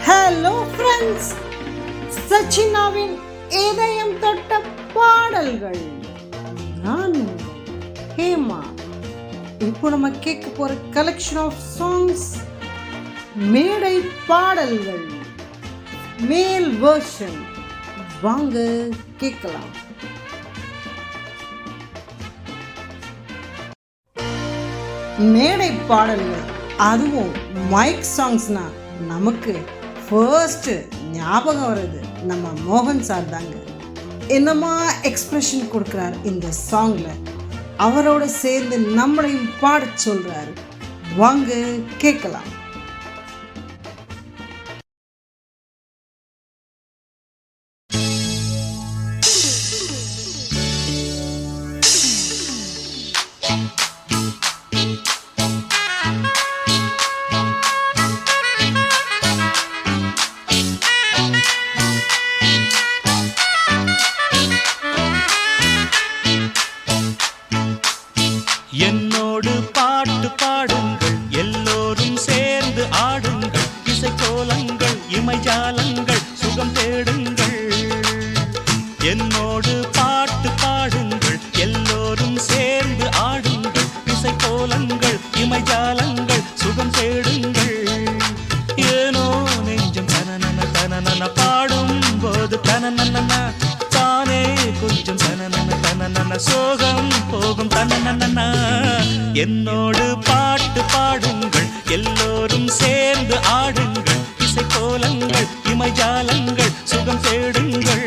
Hello friends, சச்சினாவின் இதயம் தொட்ட பாடல்கள். நான் ஹேமா. இப்போ நம்ம கேட்க போற கலெக்ஷன் ஆஃப் சாங்ஸ் மேடை பாடல்கள், மேல் வெர்ஷன். வாங்க கேட்கலாம். மேடை பாடல்கள், அதுவும் மைக் சாங்ஸ்னா நமக்கு ஃபர்ஸ்ட் ஞாபகம் வருது நம்ம மோகன் சார் தாங்க. என்னமா எக்ஸ்பிரஷன் கொடுக்குறாரு இந்த சாங்ல. அவரோட சேர்ந்து நம்மளையும் பாட சொல்றாரு. வாங்க கேட்கலாம். என்னோடு பாட்டு பாடுங்கள், எல்லோரும் சேர்ந்து ஆடுங்கள், இசைக்கோலங்கள் இமைஜாலங்கள் சுகம் தேடுங்கள். என்னோடு பாட்டு பாடுங்கள், எல்லோரும் சேர்ந்து ஆடுங்கள், இசைக்கோலங்கள் இமைஜாலங்கள் சுகம் தேடுங்கள். ஏனோ நெஞ்சம் தனனன தனனன பாடும் போது தனனன தானே கொஞ்சம் தனனன தனனன சோகம் போகும் தனனன. என்னோடு பாட்டு பாடுங்கள், எல்லோரும் சேர்ந்து ஆடுங்கள், இசைக்கோலங்கள் இமைஜாலங்கள் சுகம் தேடுங்கள்.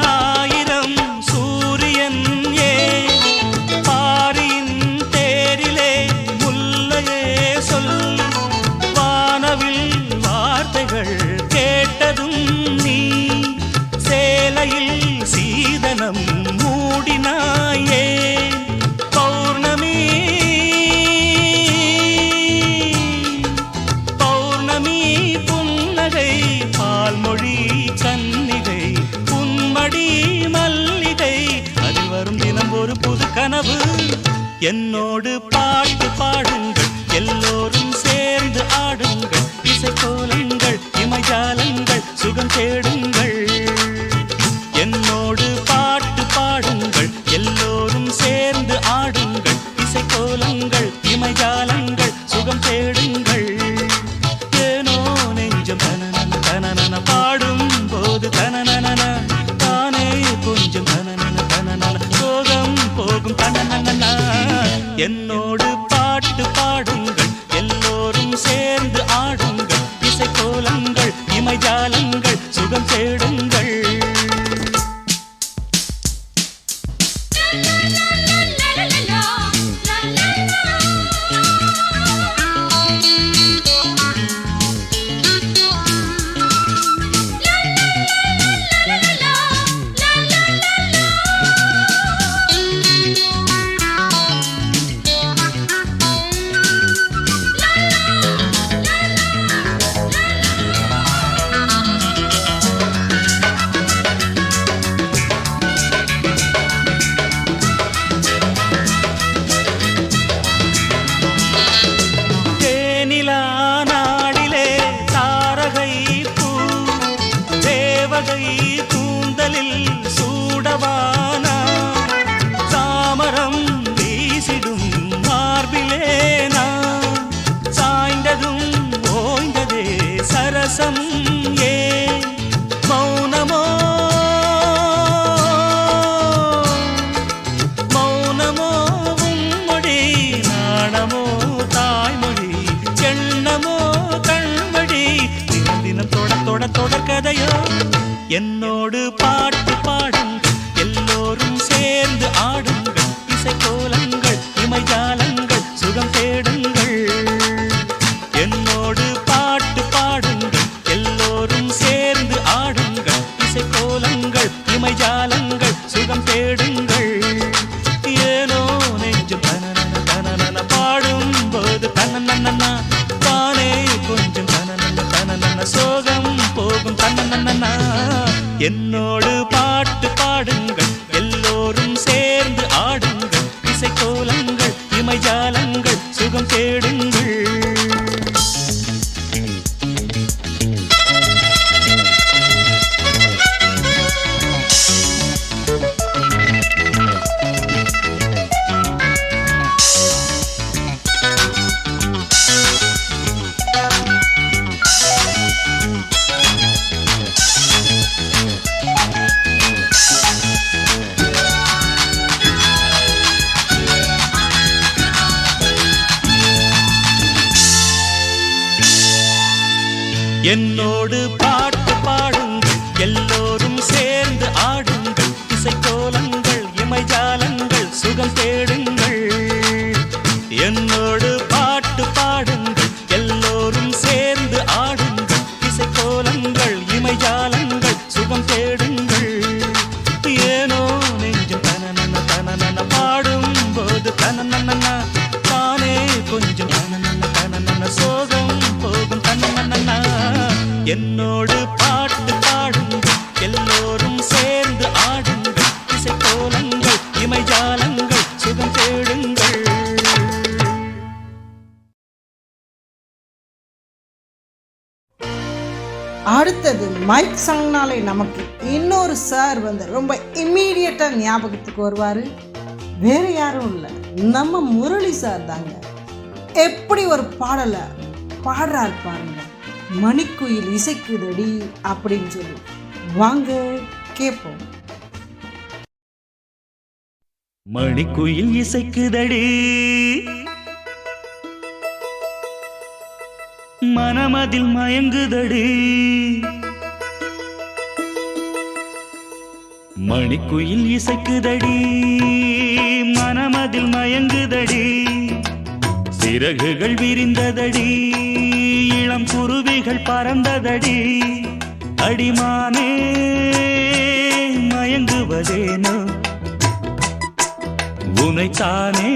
ஆயிரம் சூரியன் ஏ பாரியின் தேரிலே முல்லையே சொல். வானவில் வார்த்தைகள் கேட்டதும் நீ சேலையில் சீதனம் மூடினாயே. பௌர்ணமி பௌர்ணமி புன்னகை பால்மொழி கன்னிகை மடி மல்லிகை அதில் வரும் தினம் ஒரு புது கனவு. என்னோடு பாட்டு பாடுங்கள், எல்லோரும் சேர்ந்து ஆடுங்கள், இசைக்கோலங்கள் இமைஜாலங்கள் சுகம் தேடுங்கள். என்னோடு பாட்டு பாடுங்கள், எல்லோரும் சேர்ந்து ஆடுங்கள், இசைக்கோலங்கள் இமைஜாலங்கள் சுகம் தேடுங்கள். ஏனோ நெஞ்சம் தனனன தனனன பாடும் போது தனனன கொஞ்சம் தனனன தனனன சோகம் போகும் தனனன. என்னோடு பாட்டு பாடுங்கள், எல்லோரும் சேர்ந்து ஆடுங்கள், இசைக்கோலங்கள் இமைஜாலங்கள் சுகம் தேடுங்கள். கூந்தலில் சூடவானா சாமரம் வீசிடும் மார்பிலேனா சாய்ந்ததும் ஓய்ந்ததே சரசம் ஏ. மௌனமோ மௌனமோ உம்மொழி நாணமோ தாய்மொழி எண்ணமோ கண்மொழி தினம் தினம் தொட தொட தொடர்கதையோ. என்னோடு பாட்டு பாடுங்கள், எல்லோரும் சேர்ந்து ஆடுங்கள், இசைக்கோலங்கள் இமைஜாலங்கள் சுகம் தேடுங்கள். என்னோடு தனனனனா. என்னோடு பாட்டு பாடுங்கள், எல்லோரும் சேர்ந்து ஆடுங்கள், இசைக்கோலங்கள் இமைஜாலங்கள் சுகம் தேடுங்கள். என்னோடு பாட்டு பாடுங்கள், எல்லோரும் சேர்ந்து ஆடுங்கள், இசைக்கோலங்கள் இமைஜாலங்கள் சுகம் தேடுங்கள். என்னோடு பாட்டு பாடுங்கள், எல்லோரும் சேர்ந்து ஆடுங்கள், இசைக்கோலங்கள் இமைஜாலங்கள் சுகம் தேடுங்கள். ஏனோ நெஞ்சும் தனனன தனனன பாடும் போது தனனன தானே கொஞ்சம் தனனன தனனன சோகம் போகும் தனனன. என்னோடு பாட்டு பாடுங்கள், எல்லோரும் சேர்ந்து ஆடுங்கள், இசைக்கோலங்கள் இமைஜாலங்கள் சுகம் தேடுங்கள். அடுத்தது மைக் சாங்னாலே நமக்கு இன்னொரு சார் வந்து ரொம்ப இம்மீடியட்டாக ஞாபகத்துக்கு வருவார். வேறு யாரும் இல்லை, நம்ம முரளி சார் தாங்க. எப்படி ஒரு பாடலை பாடுறாரு பாருங்க, மணிக்குயில் இசைக்குதடி அப்படின்னு சொல்லி. வாங்க கேட்போம். மணிக்குயில் இசைக்குதடி, மனமதில் மயங்குதடி. மணிக்குயில் இசைக்குதடி, மனமதில் மயங்குதடி. சிறகுகள் விரிந்ததடி, இளம் குருவிகள் பறந்ததடி. அடிமானே மயங்குவதேனோ, உனைத்தானே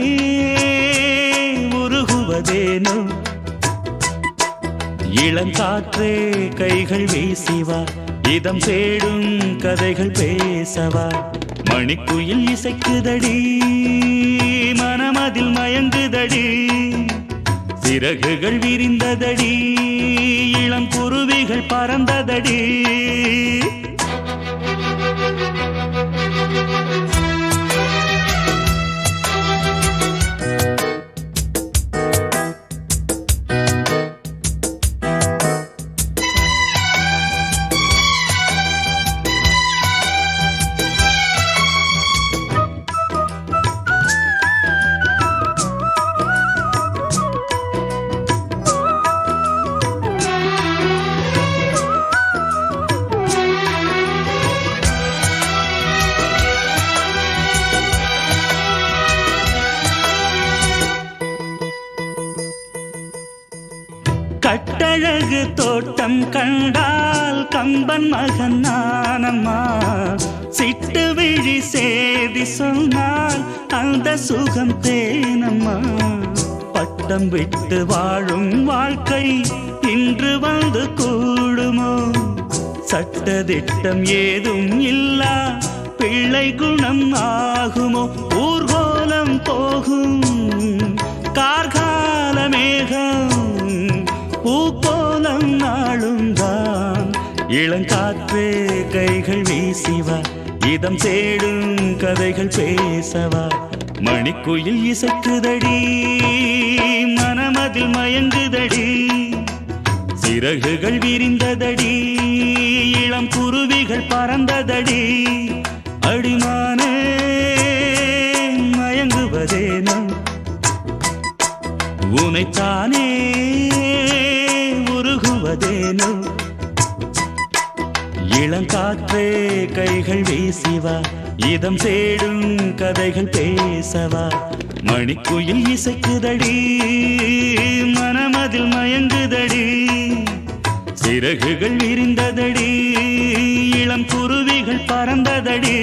உருகுவதேனோ. இளங்காற்றே கைகள் வீசிவா, இதம் தேடும் கதைகள் பேசவா. மணிக்குயில் இசைக்குதடி, மனமதில் மயங்குதடி. சிறகுகள் விரிந்ததடி, இளம் குருவிகள் பறந்ததடி. கட்டழகு தோட்டம் கண்டால் கம்பன் மகன் நானம்மா. சிட்டு விழி சேதி சொன்னால் அந்த சுகம் தேனம்மா. பட்டம் விட்டு வாழும் வாழ்க்கை இன்று வந்து கூடுமோ? சட்டதிட்டம் ஏதும் இல்லா பிள்ளை குணம் ஆகுமோ? ஊர்கோலம் போகும் கார்கால மேகம், பூக்கோலம் நாளும் தான். இளங்காற்றே கைகள் வீசிவா, இதம் தேடும் கதைகள் பேசவா. மணிக்குயில் இசைக்குதடி, மனமதில் மயங்குதடி. சிறகுகள் விரிந்ததடி, இளம் குருவிகள் பறந்ததடி. அடிமானே மயங்குவதேனோ, உனைத்தானே உருகுவதேனோ. இளங்காற்றே கைகள் வீசிவா, இதம் தேடும் கதைகள் பேசவா. மணிக்குயில் இசைக்குதடி, மனமதில் மயங்குதடி. சிறகுகள் விரிந்ததடி, இளம் குருவிகள் பறந்ததடி.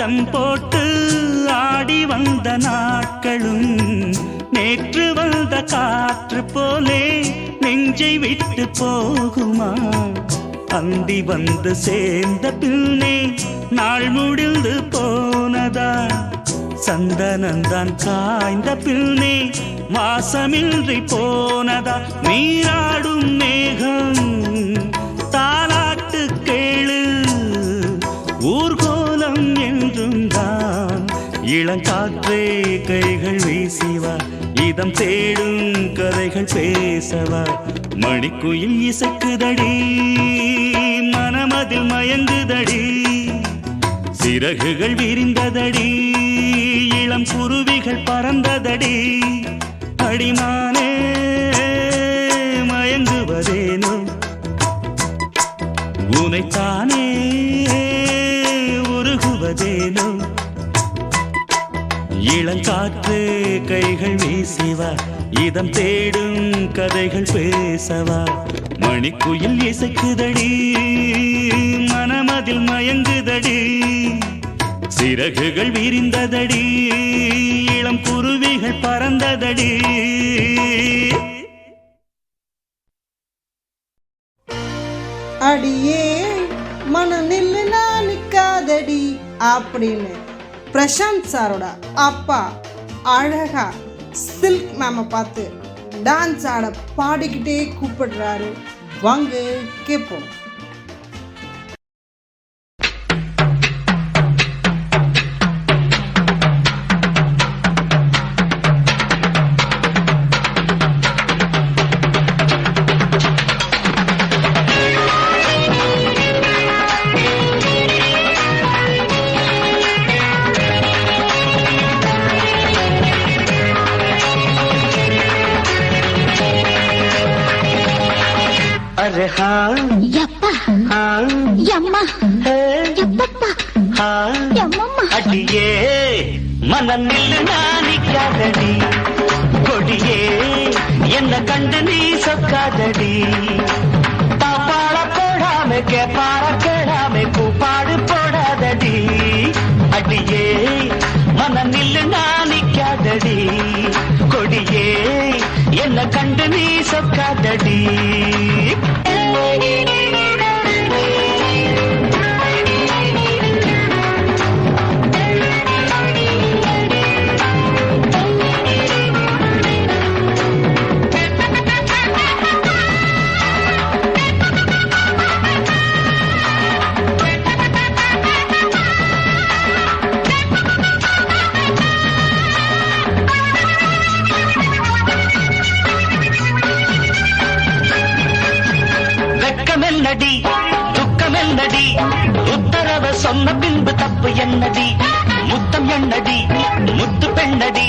ஆட்டம் போட்டு ஆடி வந்த நாட்களும் நேற்று வந்த காற்று போலே நெஞ்சை விட்டு போகுமா? அந்தி வந்து சேர்ந்த பின்னே நாள் முடிந்து போனதா? சந்தனந்தான் காய்ந்த பின்னே வாசமின்றி போனதா? நீராடும் மேகம் தாலாட்டு கேளு, ஊர்கோலம் என்றும் தான். இளங்காற்றே கைகள் வீசிவா, இதம் தேடும் கதைகள் பேசவா. மணிக்குயில் இசைக்குதடி, மனமதில் மயங்குதடி. சிறகுகள் விரிந்ததடி, இளம் குருவிகள் பறந்ததடி. அடிமானே மயங்குவதேனோ, உனைத்தானே உருகுவதேனோ. இளங்காற்று கைகள் வீசிவா, இதம் தேடும் கதைகள் பேசவா. மணிக்குயில் இசைக்குதடி, மனமதில் மயங்குதடி. சிறகுகள் விரிந்ததடி, இளம் குருவிகள் பறந்ததடி. அடியே மன நில்லு நான் நிக்காதடி அப்படின்னு பிரசாந்த் சாரோட அப்பா அழகா சில்க் மேமை பார்த்து டான்ஸ் ஆட பாடிக்கிட்டே கூப்பிடுறாரு. வாங்க கேட்போம். अरे हाँ यप्पा हाँ यम्मा यप्पा हाँ यम्मम्मा அடியே மனநில் நானிக்காதடி, கொடியே என்ன கண்டு நீ சொக்காதடி. பாப்பாள போடாம கேப்பாள கேடாம கூப்பாடு போடாதடி. அடியே மனநில் நானிக்காதடி, கொடியே என்ன கண்டு நீ சொக்காதடி. வெக்கமென்னடி துக்கமென்னடி, உத்தரவ சொன்ன பின்பு தப்பு என்னடி? முத்தம் என்னடி முத்து பெண்ணடி,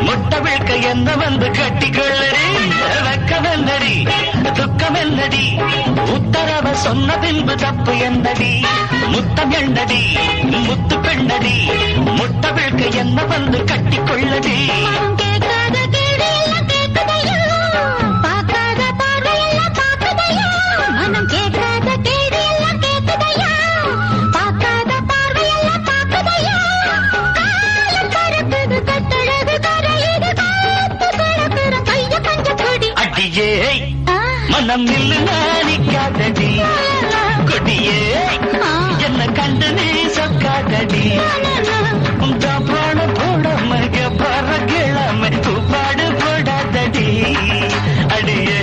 முட்ட விழ்க்க என்ன வந்து கட்டிக்கொள்ளடி. வெக்கமென்னடி துக்கமென்னடி, உத்தரவ சொன்ன பின்பு தப்பு என்னடி? முத்தம் என்னடி முத்து பெண்ணடி, முட்ட விழ்க்க என்ன வந்து கட்டிக்கொள்ளடி. மனம் நில்லு நானிக்காதடி, கொடியே என்ன கண்டு நீ சொக்காதடி. பிராண போடாம பற கிழமை பாடு போடாதடி. அடியே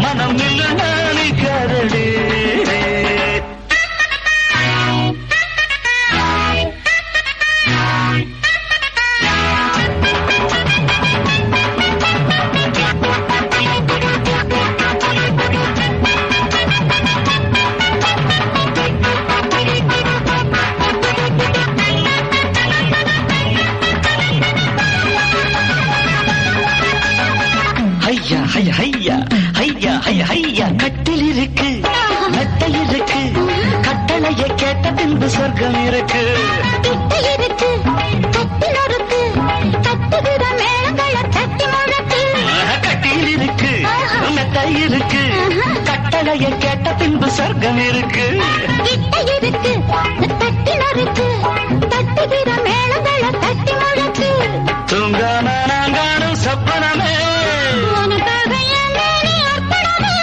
மனம் நில்லு நானிக்காதடி. ஐயா ஐயா ஐயா ஐயா ஐயா ஐயா, கட்டில் இருக்கு மெத்தை இருக்கு, கட்டளையை கேட்ட பின்பு சொர்க்கம் இருக்கு. இருக்கு கட்டில் இருக்கு, கட்டுகிற மேளங்களை தட்டி முழக்கு. கட்டில் இருக்கு மெத்தை இருக்கு, கட்டளையை கேட்ட பின்பு சொர்க்கம் இருக்கு. இருக்கு தட்டில் இருக்கு, தட்டுகிற மேளங்களை தட்டி முழக்கு தூங்காம நான் காணும் சொப்பனமே உனக்காக என் மேனி அர்ப்பணமே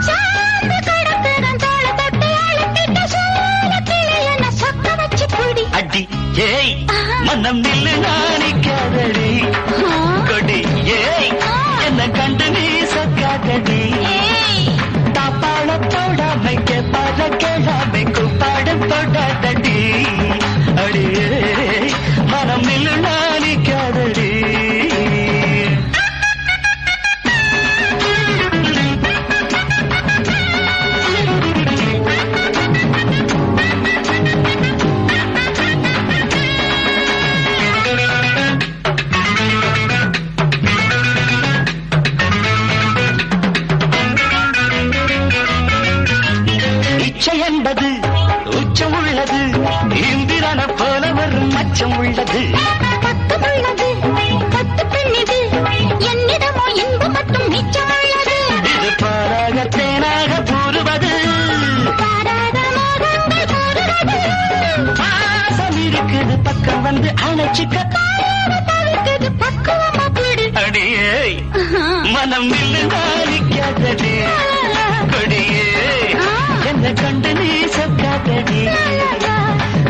சார்ந்து கிடக்கிறேன் தோளை தொட்டு அழுத்திட்ட சோழ கிளி என்ன சொக்க வச்சு குடி அடி ஏய் மனம் நில்லு நாணிக்காதடி கொடி ஏய் என்ன கண்டு நீ சொக்காதடி தாப்பாள போடாமை கேப்பாட கேளாமை கூப்பாடு போடாதடி அடியே மனம் நில்லு நாணிக்காதடி இச்சை என்பது உச்சம் உள்ளது இந்திரன போல வரும் அச்சம் உள்ளது பக்கம் உள்ளது பத்து பெண்ணிது என்னிடமோ இன்பம் மட்டும் மிச்சம் உள்ளது இது பாராக தேனாக கூறுவது பாராத மோகங்கள் கூறுவது பாசம் இருக்குது பக்கம் வந்து அணைச்சிக்க தவிர்க்குது பக்குவமா பிடி அடியே மனம் நில்லு நாளிக்காதடி கொடியே என்ன கண்டு நீ சொக்காதடி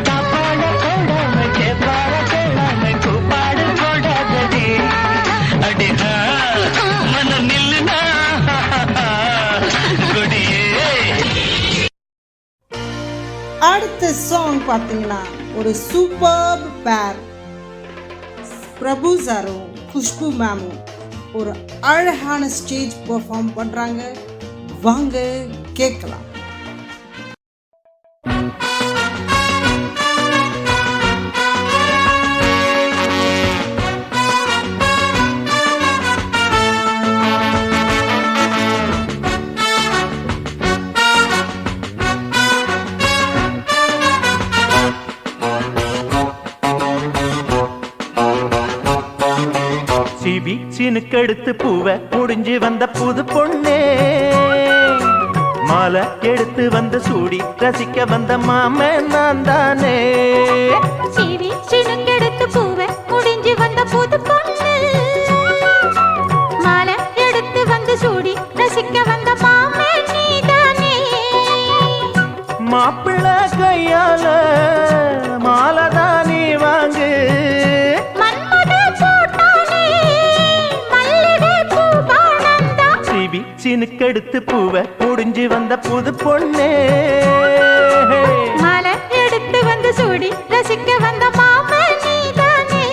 தாப்பாட போடாம கேப்பாட கேளாம கூப்பாடு போடாதடி அடி மனம் நில்லு கொடியே அடுத்த சாங் பார்த்தீங்கன்னா ஒரு சூப்பர் பேர் பிரபு சாரும் குஷ்பு மேமும் ஒரு அழகான ஸ்டேஜ் பெர்ஃபார்ம் பண்ணுறாங்க. வாங்க கேட்கலாம். சினுக்கெடுத்து பூவை முடிஞ்சு வந்த புது பொண்ணே மாலை எடுத்து வந்து சூடி ரசிக்க வந்த மாமன் நான் தானே சீவி சினுங்கெடுத்து பூவை முடிஞ்சு வந்த புது பொண்ணு மாலை எடுத்து வந்து சூடி ரசிக்க வந்த மாமே நீதானே மாப்பிள்ளை கையால மாலை தான் நீ வாங்கு சினுக்கெடுத்து பூவை முடிஞ்சு வந்த புது பொண்ணே மாலை எடுத்து வந்து சூடி ரசிக்க வந்த மாமே நீதானே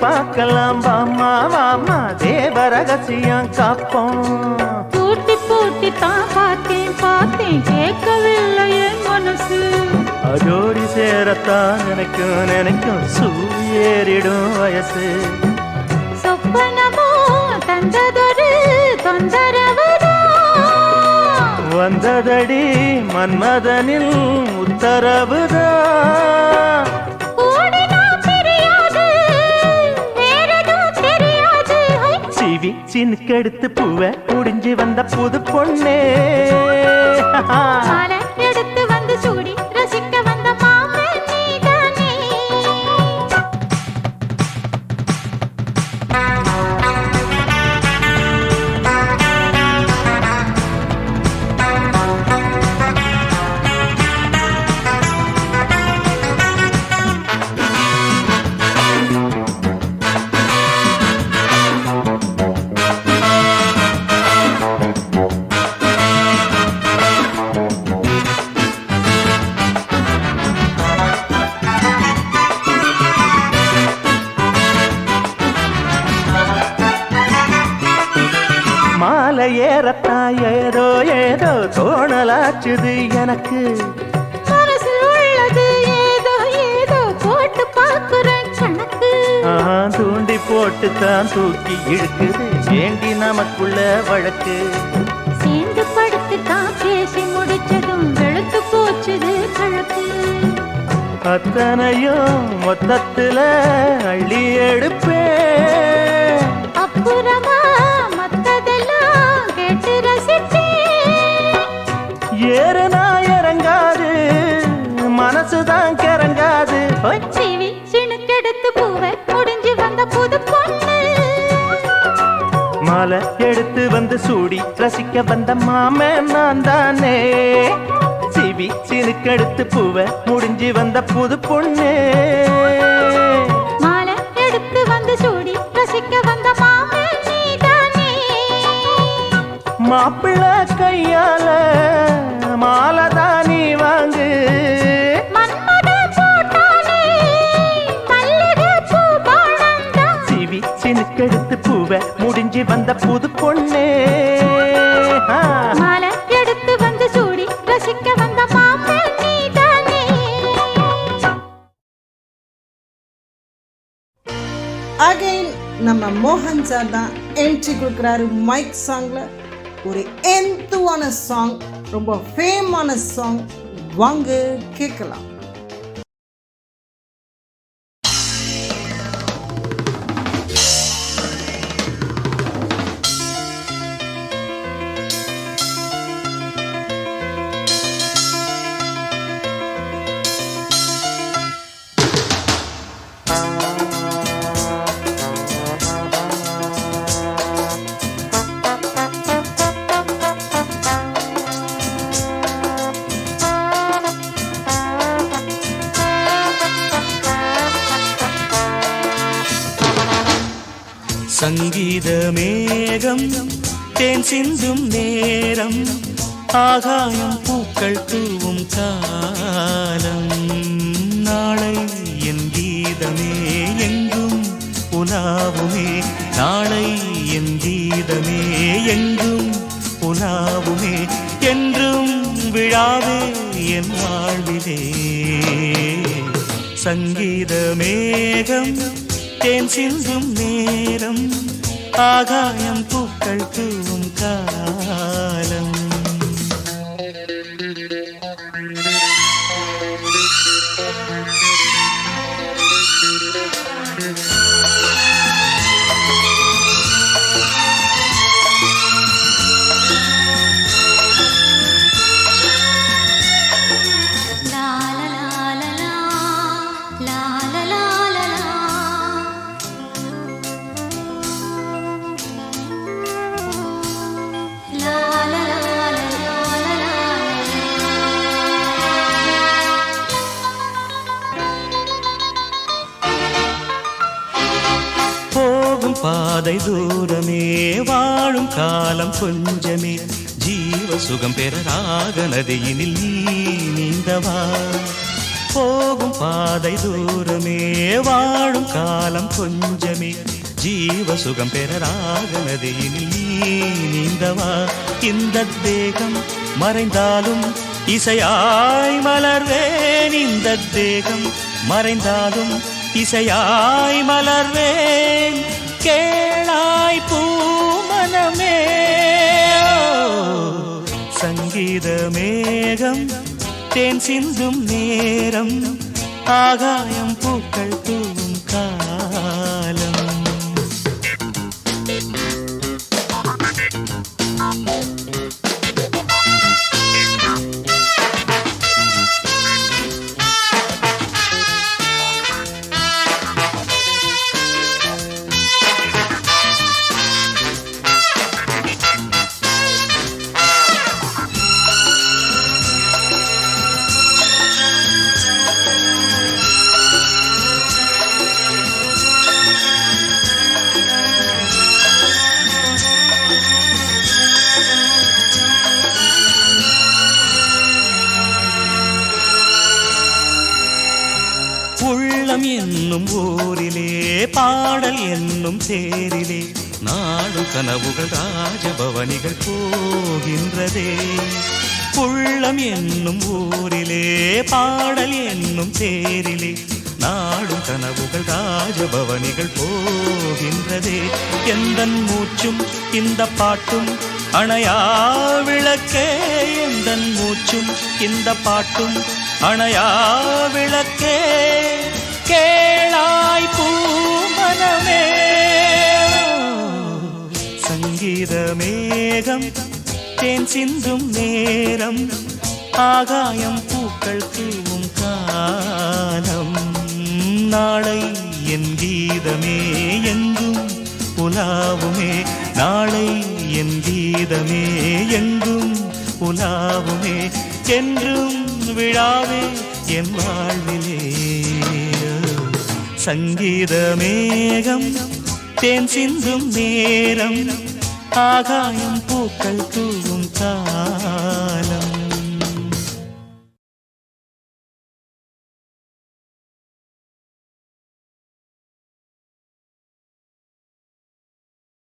பார்க்கலாம் வாமா வாமா தேவ ரகசியம் காப்போம் பூட்டி பூட்டி தான் பார்த்தேன் பார்த்தேன் கேட்கவில்லை என் மனசு அதோடி சேரத்தான் நினைக்கும் நினைக்கும் சூரியேறிடும் வயசு சொப்பனமோ தந்ததொரு தொந்தரவுதான் வந்ததடி மன்மதனில் உத்தரவுதான் சிவி சினுக்கெடுத்து பூவை முடிஞ்சு வந்த புது பொண்ணே மாலை எடுத்து வந்து சூடி ரசிக்க வந்த மாமே நீதானே மலை ஏறத்தான் ஏதோ ஏதோ தோணலாச்சுது எனக்கு. மனசு உள்ளது ஏதோ ஏதோ போட்டு பார்க்குறேன் கணக்கு. தூண்டி போட்டு தான் தூக்கி இழுக்குது ஏண்டி நமக்குள்ள வழக்கு. சேர்ந்து படுத்து தான் பேசி முடிச்சதும் வெளுத்து போச்சுது கழக்கு. அத்தனையும் மொத்தத்துல அள்ளி எடுப்பே. அப்புறமா மத்ததெல்லாம் கேட்டு ரசிப்பே. ஏறுனா இறங்காது மனசுதான் கிறங்காது. சீவி சிணுக்கெடுத்து பூவை முடிஞ்சு வந்த புது பொண்ணு. மாலை எடுத்து வந்து சூடி ரசிக்க வந்த மாமன் நான் தானே. சிவி சினுக்கெடுத்து பூவை முடிஞ்சு வந்த புது பொண்ணு. மாலை எடுத்து வந்து சூடி ரசிக்க வந்த மாமன் நீதானே. மாப்பிள்ளை கையால மாலை தான் நீ வாங்கு. சிவி சினுக்கெடுத்து பூவை முடிஞ்சு வந்த புது பொண்ணு. மாலை எடுத்து வந்து சூடி ரசிக்க வந்த மாமன் நீதானே. அகைன் நம்ம மோகன் சார் தான் என்ட்ரி கொடுக்குறாரு மைக் சாங்ல. ஒரு எந்துவான சாங், ரொம்ப ஃபேமான சாங், வாங்க கேட்கலாம். சங்கீத மேகம் தேன் சிந்தும் நேரம் ஆகாயம் பூக்கள் தூவும் காலம். நாளை என் கீதமே எங்கும் உலாவுமே. நாளை என் கீதமே எங்கும் உலாவுமே. என்றும் விழாவே என் வாழ்விலே. சங்கீத மேகம் தேன் சிந்தும் நேரம் ஆகாயம் பூக்கள் தூவும் காலம். பாதை தூரமே வாழும் காலம் கொஞ்சமே. ஜீவ சுகம் பெற ராக நதியினில் நீ நீந்தவா. போகும் பாதை தூரமே வாழும் காலம் கொஞ்சமே. ஜீவ சுகம் பெற ராக நதியினில் நீ நீந்தவா. இந்த தேகம் மறைந்தாலும் இசையாய் மலர்வேன். இந்த தேகம் மறைந்தாலும் இசையாய் மலர்வேன். கேளாய் பூமனமே. சங்கீத மேகம் தேன் சிந்தும் நேரம் ஆகாயம் பூக்கள் தூவும் காலம். என்னும் தேரிலே நாடும் கனவுகள் ராஜபவனிகள் போகின்றதே. உள்ளம் என்னும் ஊரிலே பாடல் என்னும் தேரிலே நாடும் கனவுகள் ராஜபவனிகள் போகின்றதே. எந்தன் மூச்சும் இந்த பாட்டும் அணையா விளக்கே, எந்தன் மூச்சும் இந்த பாட்டும் அணையா விளக்கே. கேளாய் பூமனமே சங்கீத மேகம் தேன் சிந்தும் நேரம், ஆகாயம் பூக்கள் தூவும் காலம். நாளை என் கீதமே எங்கும் உலாவுமே, நாளை என் கீதமே எங்கும் உலாவுமே. என்றும் விழாவே என் வாழ்விலே. சங்கீத மேகம் தேன் சிந்தும் நேரம், ஆகாயம் பூக்கள் தூவும்